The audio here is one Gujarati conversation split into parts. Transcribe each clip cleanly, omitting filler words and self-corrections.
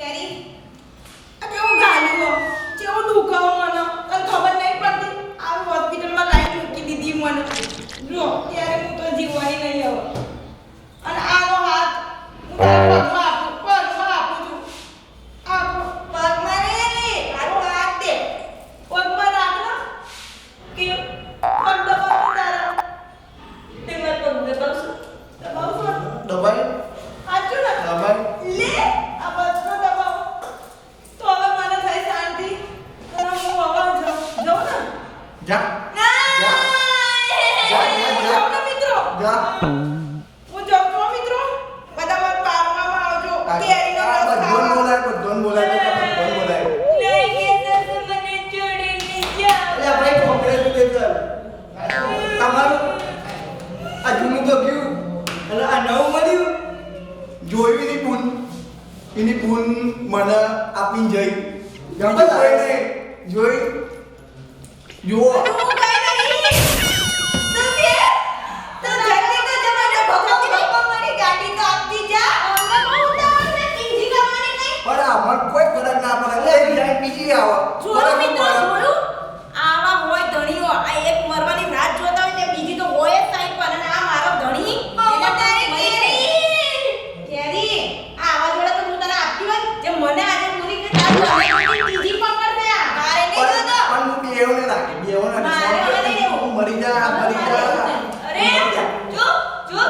કેરી આ કેવું ગાલ્યો કેવું દુખાવો મને તને ખબર નહીં પડતી આ હોસ્પિટલમાં લાઈન મૂકી દીધી મને જો ત્યારે હું તો જીવવાની નહીં હવે અને આનો હાથ હું તારા પગમાં આપું છું પગમાં નહીં આનો હાથ દે પગમાં રાખ ને કે પગ દબાવ તારા તે મેં પગ દબાવશું દબાઈ આચું ને દબાઈ લે આ બચકો દબાવ તો હવે મને થઈ શાંતિ અને હું હવે જાઉં ને જા જાઉં ને મિત્રો જા હું જાઉં તો મિત્રો બધા મારા પારવામાં આવજો કેરીનો રસ ખાવા બધોન બોલાય નહીં કે મને છોડીને જા અલ્યા ભાઈ કોંગ્રેચ્યુલેશન તમારું આ જૂનું તો ગયું અને આ નવું મળ્યું જોયું એની બૂન મને આપીને જઈ ગમે કોઈ નહીં જોઈ જુઓ તું કઈ નહીં તું કે તું જલ્દી તો જમાને ભગવતી બાપા મારી ગાડી તો આપતી જા અમને બહુ ઉતાવળ છે બીજી કરવાની નહીં પણ આમાં કોઈ ફરક ના પડે એટલે જાય બીજી આવો જોયું મિત્રો જોયું આવા હોય ધણીઓ આ એક મરવાની રાત જોતા હોય ને બીજી તો હોય જ સાઈડ પર અને આ મારો ધણી એને તારી કેરી આવા જોડે તો હું તને આપતી હોય જે મને આજે પૂરી કે તારું બીજી પકડ દે મારે નહીં જોતો પણ હું બેવને રાખે બેવને મરી જા અરે જો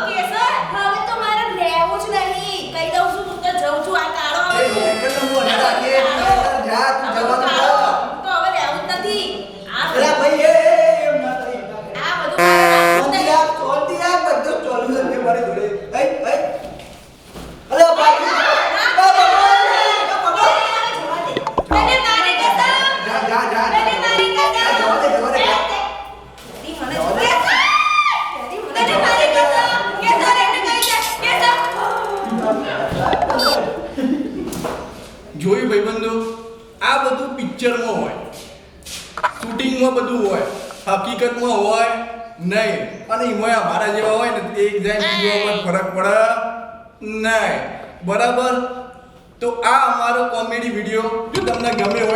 કેસર હવે તો મારે રહેવું જ નહીં કહી દઉં છું હું તો જઉં છું આ કાળો એ એકદમ હું ના રાખે જા તું જવાનું જા તો હવે રહેવું જ નથી આ અરે ભાઈ એમ ના થઈ આ બધું ચોલતી આ બધું ચોલ્યું છે મારી જોડે એ અરે ભાઈ જોયું ભાઈબંધો આ બધું પિક્ચરમાં હોય શૂટિંગમાં બધું હોય હકીકતમાં હોય નહીં અને એમાં અમારા જેવા હોય ને તે એક જાય બીજો ફરક પડે નહીં બરાબર તો આ અમારો કોમેડી વિડીયો જો તમને ગમે